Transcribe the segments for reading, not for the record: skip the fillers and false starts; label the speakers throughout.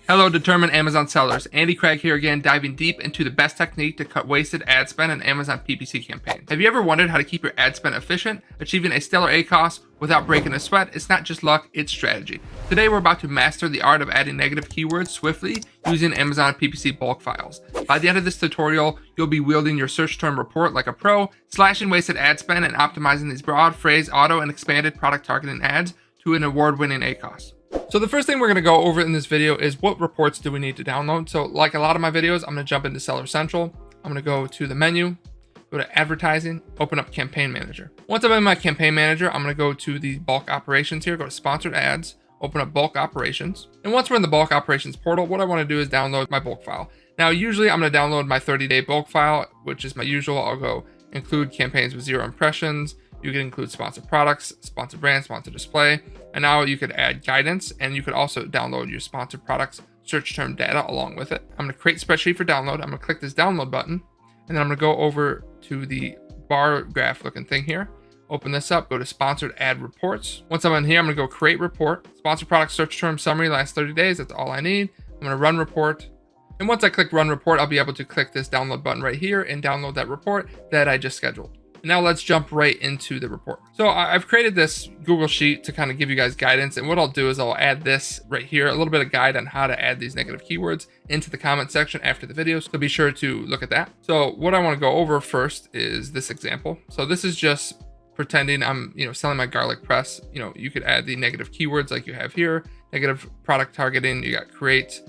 Speaker 1: Hello, determined Amazon sellers. Andy Craig here again, diving deep into the best technique to cut wasted ad spend in Amazon PPC campaigns. Have you ever wondered how to keep your ad spend efficient, achieving a stellar ACoS without breaking a sweat? It's not just luck, it's strategy. Today, we're about to master the art of adding negative keywords swiftly using Amazon PPC bulk files. By the end of this tutorial, you'll be wielding your search term report like a pro, slashing wasted ad spend and optimizing these broad, phrase, auto, and expanded product targeting ads to an award-winning ACoS. So the first thing we're going to go over in this video is what reports do we need to download. So like a lot of my videos, I'm going to jump into Seller Central. I'm going to go to the menu, go to advertising, open up Campaign Manager. Once I'm in my Campaign Manager, I'm going to go to the bulk operations here, go to sponsored ads, open up bulk operations. And once we're in the bulk operations portal, what I want to do is download my bulk file. Now, usually I'm going to download my 30-day bulk file, which is my usual. I'll go include campaigns with 0 impressions. You can include sponsored products, sponsored brands, sponsored display. And now you could add guidance, and you could also download your sponsored products search term data along with it. I'm going to create spreadsheet for download. I'm going to click this download button, and then I'm going to go over to the bar graph looking thing here. Open this up, go to sponsored ad reports. Once I'm in here, I'm going to go create report. Sponsored product search term summary last 30 days. That's all I need. I'm going to run report. And once I click run report, I'll be able to click this download button right here and download that report that I just scheduled. Now let's jump right into the report. So I've created this Google Sheet to kind of give you guys guidance. And what I'll do is I'll add this right here, a little bit of guide on how to add these negative keywords into the comment section after the video. So be sure to look at that. So what I want to go over first is this example. So this is just pretending I'm, selling my garlic press. You could add the negative keywords like you have here, negative product targeting. You got create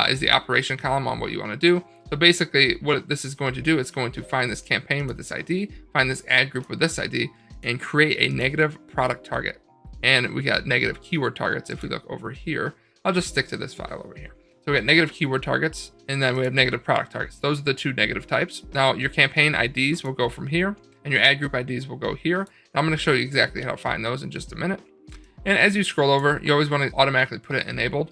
Speaker 1: is the operation column on what you want to do. So basically what this is going to do, it's going to find this campaign with this ID, find this ad group with this ID, and create a negative product target. And we got negative keyword targets. If we look over here, I'll just stick to this file over here. So we got negative keyword targets, and then we have negative product targets. Those are the two negative types. Now your campaign IDs will go from here, and your ad group IDs will go here. And I'm going to show you exactly how to find those in just a minute. And as you scroll over, you always want to automatically put it enabled,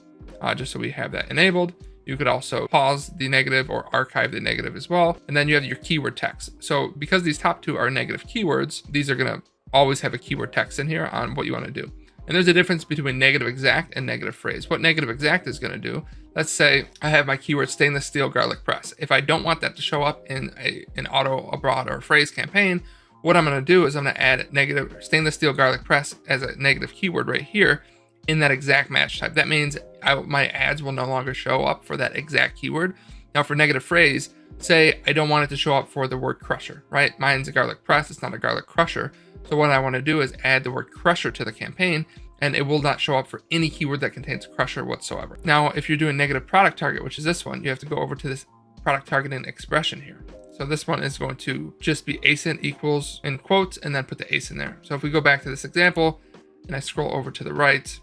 Speaker 1: just so we have that enabled. You could also pause the negative or archive the negative as well. And then you have your keyword text. So because these top two are negative keywords, these are going to always have a keyword text in here on what you want to do. And there's a difference between negative exact and negative phrase. What negative exact is going to do, let's say I have my keyword stainless steel garlic press. If I don't want that to show up in an auto, abroad, or phrase campaign, what I'm going to do is I'm going to add negative stainless steel garlic press as a negative keyword right here in that exact match type. That means my ads will no longer show up for that exact keyword. Now for negative phrase, say I don't want it to show up for the word crusher, right? Mine's a garlic press, it's not a garlic crusher. So what I want to do is add the word crusher to the campaign, and it will not show up for any keyword that contains crusher whatsoever. Now, if you're doing negative product target, which is this one, you have to go over to this product targeting expression here. So this one is going to just be ASIN equals in quotes, and then put the ASIN there. So if we go back to this example, and I scroll over to the right,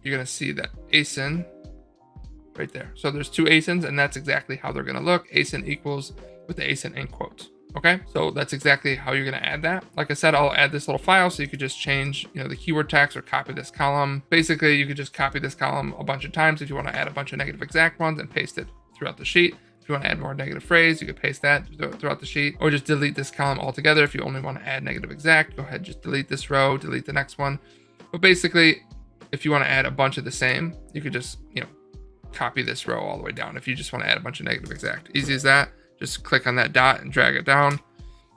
Speaker 1: you're going to see that ASIN right there. So there's two ASINs, and that's exactly how they're going to look. ASIN equals with the ASIN in quotes. Okay, so that's exactly how you're going to add that. Like I said, I'll add this little file so you could just change, the keyword text or copy this column. Basically, you could just copy this column a bunch of times if you want to add a bunch of negative exact ones and paste it throughout the sheet. If you want to add more negative phrase, you could paste that throughout the sheet, or just delete this column altogether. If you only want to add negative exact, go ahead, just delete this row, delete the next one. But basically, if you want to add a bunch of the same, you could just, copy this row all the way down. If you just want to add a bunch of negative exact, easy as that. Just click on that dot and drag it down.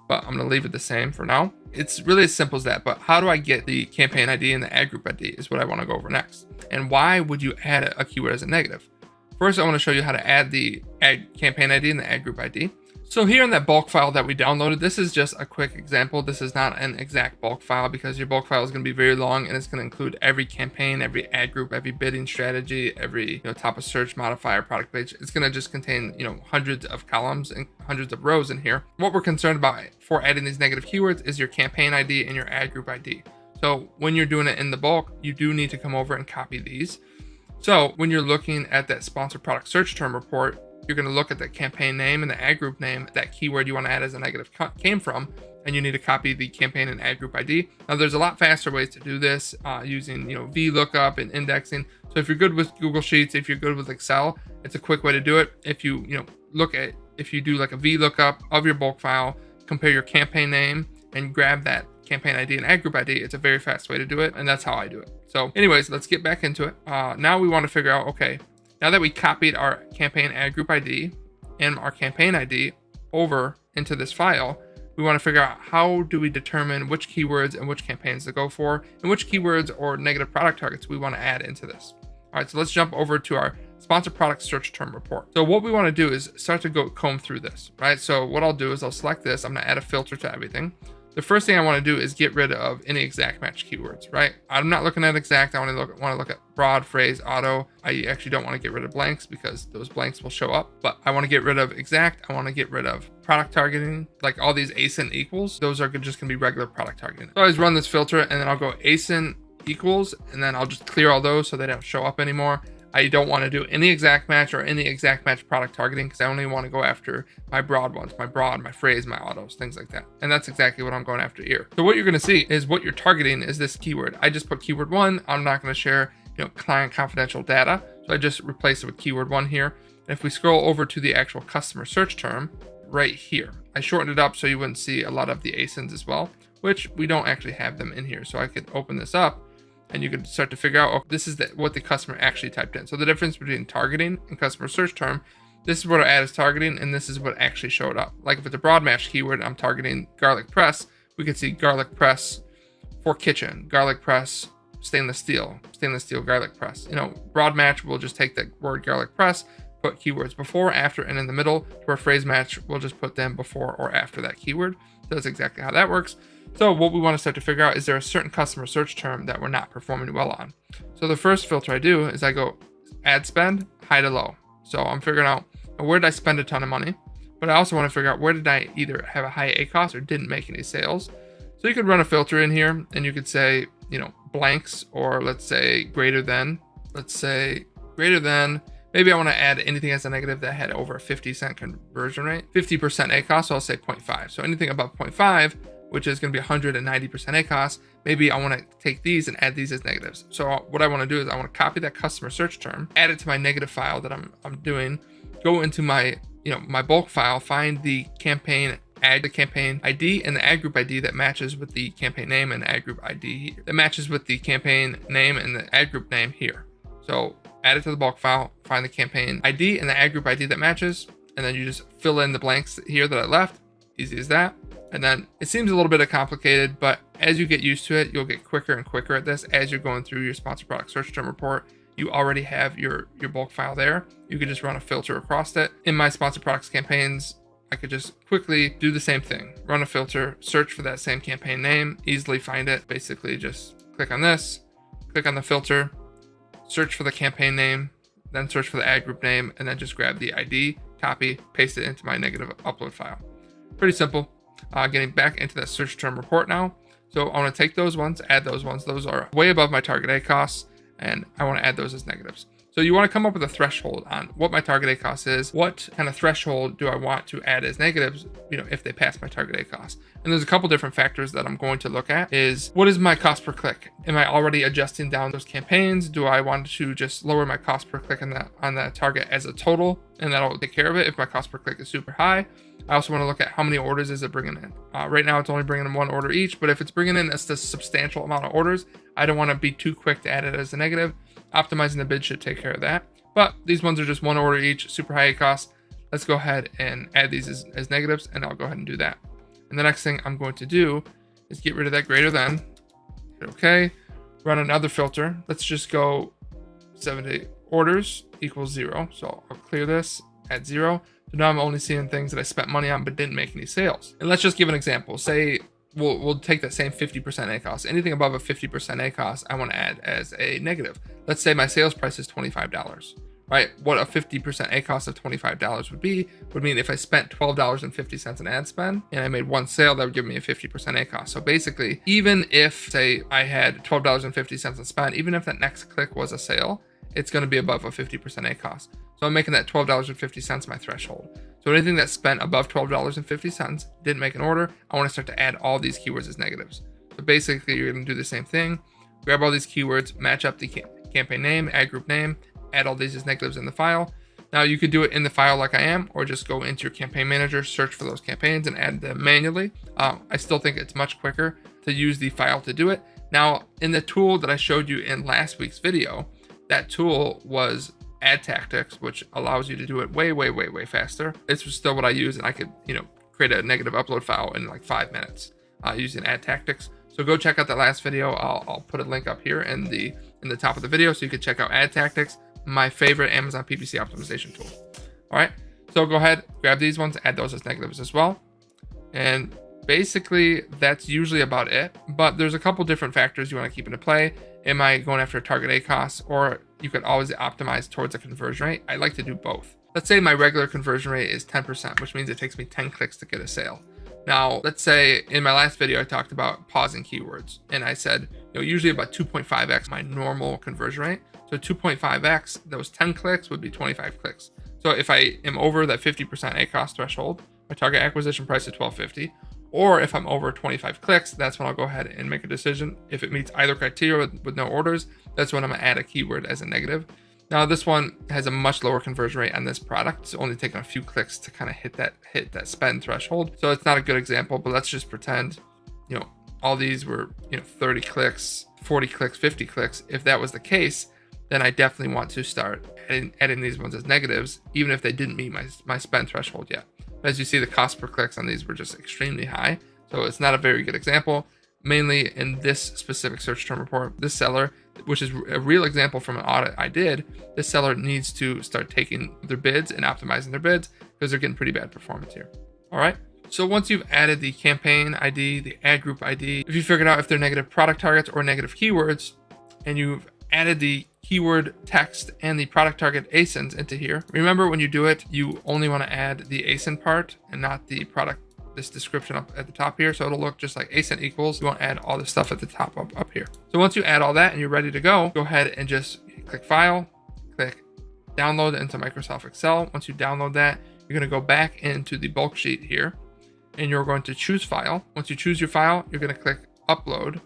Speaker 1: But I'm going to leave it the same for now. It's really as simple as that. But how do I get the campaign ID and the ad group ID is what I want to go over next. And why would you add a keyword as a negative? First, I want to show you how to add the ad campaign ID and the ad group ID. So here in that bulk file that we downloaded, this is just a quick example. This is not an exact bulk file because your bulk file is going to be very long, and it's going to include every campaign, every ad group, every bidding strategy, every top of search modifier product page. It's going to just contain hundreds of columns and hundreds of rows in here. What we're concerned about for adding these negative keywords is your campaign ID and your ad group ID. So when you're doing it in the bulk, you do need to come over and copy these. So when you're looking at that sponsored product search term report, you're going to look at the campaign name and the ad group name that keyword you want to add as a negative came from, and you need to copy the campaign and ad group ID. Now, there's a lot faster ways to do this using VLOOKUP and indexing. So if you're good with Google Sheets, if you're good with Excel, it's a quick way to do it. If you if you do like a VLOOKUP of your bulk file, compare your campaign name and grab that campaign ID and ad group ID, it's a very fast way to do it, and that's how I do it. So anyways, let's get back into it. Now we want to figure out, okay, Now that we copied our campaign ad group ID and our campaign ID over into this file, we want to figure out how do we determine which keywords and which campaigns to go for and which keywords or negative product targets we want to add into this. All right, so let's jump over to our sponsored product search term report. So what we want to do is start to comb through this, right? So what I'll do is I'll select this. I'm going to add a filter to everything. The first thing I want to do is get rid of any exact match keywords, right? I'm not looking at exact. I want to look at broad, phrase, auto. I actually don't want to get rid of blanks because those blanks will show up, but I want to get rid of exact. I want to get rid of product targeting, like all these ASIN equals. Those are just going to be regular product targeting. So I always run this filter and then I'll go ASIN equals, and then I'll just clear all those so they don't show up anymore. I don't want to do any exact match or any exact match product targeting because I only want to go after my broad ones, my phrase, my autos, things like that. And that's exactly what I'm going after here. So what you're going to see is what you're targeting is this keyword. I just put keyword 1. I'm not going to share, client confidential data. So I just replace it with keyword 1 here. And if we scroll over to the actual customer search term right here, I shortened it up so you wouldn't see a lot of the ASINs as well, which we don't actually have them in here. So I could open this up and you can start to figure out, oh, this is what the customer actually typed in. So the difference between targeting and customer search term, this is what our ad is targeting, and this is what actually showed up. Like if it's a broad match keyword, I'm targeting garlic press, we could see garlic press for kitchen, garlic press, stainless steel garlic press. Broad match, we'll just take the word garlic press, put keywords before, after, and in the middle. For a phrase match, we'll just put them before or after that keyword. So that's exactly how that works. So what we want to start to figure out is there a certain customer search term that we're not performing well on. So the first filter I do is I go ad spend, high to low. So I'm figuring out where did I spend a ton of money, but I also want to figure out where did I either have a high ACoS or didn't make any sales. So you could run a filter in here and you could say, blanks, or let's say greater than, maybe I want to add anything as a negative that had over a 50% conversion rate, 50% ACoS, so I'll say 0.5. So anything above 0.5, which is going to be 190% ACoS, maybe I want to take these and add these as negatives. So what I want to do is I want to copy that customer search term, add it to my negative file that I'm doing, go into my, my bulk file, find the campaign ID and the ad group ID that matches with the campaign name and ad group ID that matches with the campaign name and the ad group name here. So add it to the bulk file, find the campaign ID and the ad group ID that matches, and then you just fill in the blanks here that I left. Easy as that. And then it seems a little bit complicated, but as you get used to it, you'll get quicker and quicker at this as you're going through your sponsored product search term report. You already have your bulk file there. You could just run a filter across it. In my sponsored products campaigns, I could just quickly do the same thing. Run a filter, search for that same campaign name, easily find it. Basically just click on this, click on the filter, search for the campaign name, then search for the ad group name, and then just grab the ID, copy, paste it into my negative upload file. Pretty simple. Getting back into that search term report now. So I want to take those ones, add those ones. Those are way above my target ACoS, and I want to add those as negatives. So you want to come up with a threshold on what my target ACoS is. What kind of threshold do I want to add as negatives, if they pass my target ACoS? And there's a couple different factors that I'm going to look at is what is my cost per click? Am I already adjusting down those campaigns? Do I want to just lower my cost per click on that target as a total? And that'll take care of it if my cost per click is super high. I also want to look at how many orders is it bringing in. Right now it's only bringing in 1 order each, but if it's bringing in a substantial amount of orders, I don't want to be too quick to add it as a negative. Optimizing the bid should take care of that. But these ones are just 1 order each, super high ACoS. Let's go ahead and add these as negatives, and I'll go ahead and do that. And the next thing I'm going to do is get rid of that greater than. Hit OK. Run another filter. Let's just go 70 orders equals 0. So I'll clear this, add 0. So now I'm only seeing things that I spent money on but didn't make any sales. And let's just give an example. Say we'll take that same 50% ACoS. Anything above a 50% ACoS, I want to add as a negative. Let's say my sales price is $25, right? What a 50% ACoS of $25 would mean if I spent $12.50 in ad spend and I made 1 sale, that would give me a 50% ACoS. So basically, even if, say, I had $12.50 in spend, even if that next click was a sale, it's going to be above a 50% ACoS. So I'm making that $12.50 my threshold. So anything that's spent above $12.50, didn't make an order, I want to start to add all these keywords as negatives. So basically, you're going to do the same thing. Grab all these keywords, match up the campaign name, ad group name, add all these as negatives in the file. Now you could do it in the file like I am, or just go into your campaign manager, search for those campaigns and add them manually. I still think it's much quicker to use the file to do it. Now, in the tool that I showed you in last week's video, that tool was ad tactics, which allows you to do it way faster. It's still what I use, and I could, create a negative upload file in like 5 minutes using ad tactics. So go check out that last video. I'll put a link up here in the top of the video so you can check out ad tactics, my favorite Amazon PPC optimization tool. All right, so go ahead, grab these ones, add those as negatives as well. And basically that's usually about it, but there's a couple different factors you want to keep into play. Am I going after a target ACoS, or you could always optimize towards a conversion rate? I like to do both. Let's say my regular conversion rate is 10%, which means it takes me 10 clicks to get a sale. Now, let's say in my last video, I talked about pausing keywords, and I said, usually about 2.5x my normal conversion rate. So 2.5x, those 10 clicks would be 25 clicks. So if I am over that 50% ACoS threshold, my target acquisition price is $12.50. Or if I'm over 25 clicks, that's when I'll go ahead and make a decision. If it meets either criteria with no orders, that's when I'm gonna add a keyword as a negative. Now this one has a much lower conversion rate on this product. It's only taking a few clicks to kind of hit that spend threshold. So it's not a good example, but let's just pretend, all these were, 30 clicks, 40 clicks, 50 clicks. If that was the case, then I definitely want to start adding these ones as negatives, even if they didn't meet my spend threshold yet. As you see, the cost per clicks on these were just extremely high. So it's not a very good example. Mainly in this specific search term report, this seller, which is a real example from an audit I did, this seller needs to start taking their bids and optimizing their bids because they're getting pretty bad performance here. All right. So once you've added the campaign ID, the ad group ID, if you figured out if they're negative product targets or negative keywords, and you've added the keyword text and the product target ASINs into here, remember when you do it, you only want to add the ASIN part and not the product, this description up at the top here. So it'll look just like ASIN equals. You want to add all this stuff at the top up here. So once you add all that and you're ready to go ahead and just click File, click Download into Microsoft Excel. Once you download that, you're going to go back into the bulk sheet here and you're going to choose File. Once you choose your file, you're going to click Upload.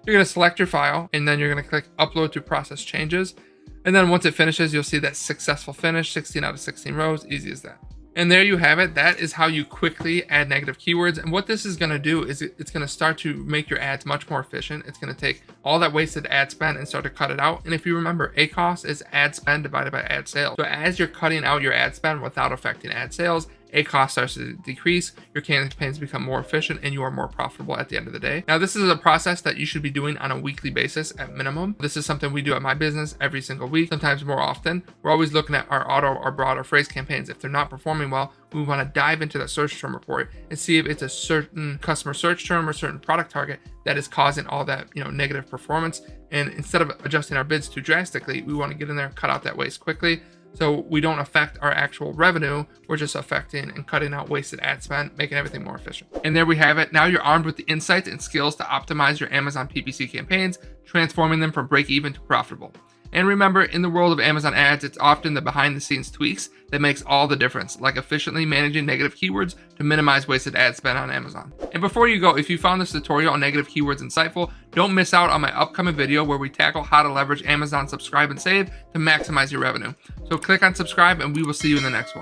Speaker 1: You're going to select your file and then you're going to click Upload to process changes. And then once it finishes, you'll see that successful finish, 16 out of 16 rows, easy as that. And there you have it. That is how you quickly add negative keywords. And what this is going to do is it's going to start to make your ads much more efficient. It's going to take all that wasted ad spend and start to cut it out. And if you remember, ACoS is ad spend divided by ad sales. So as you're cutting out your ad spend without affecting ad sales, ACoS starts to decrease, your campaigns become more efficient, and you are more profitable at the end of the day. Now, this is a process that you should be doing on a weekly basis at minimum. This is something we do at my business every single week, sometimes more often. We're always looking at our auto or broad or phrase campaigns. If they're not performing well, we want to dive into that search term report and see if it's a certain customer search term or certain product target that is causing all that negative performance. And instead of adjusting our bids too drastically, we want to get in there and cut out that waste quickly, so we don't affect our actual revenue. We're just affecting and cutting out wasted ad spend, making everything more efficient. And there we have it. Now you're armed with the insights and skills to optimize your Amazon PPC campaigns, transforming them from break even to profitable. And remember, in the world of Amazon ads, it's often the behind the scenes tweaks that makes all the difference, like efficiently managing negative keywords to minimize wasted ad spend on Amazon. And before you go, if you found this tutorial on negative keywords insightful, don't miss out on my upcoming video where we tackle how to leverage Amazon Subscribe and Save to maximize your revenue. So click on subscribe and we will see you in the next one.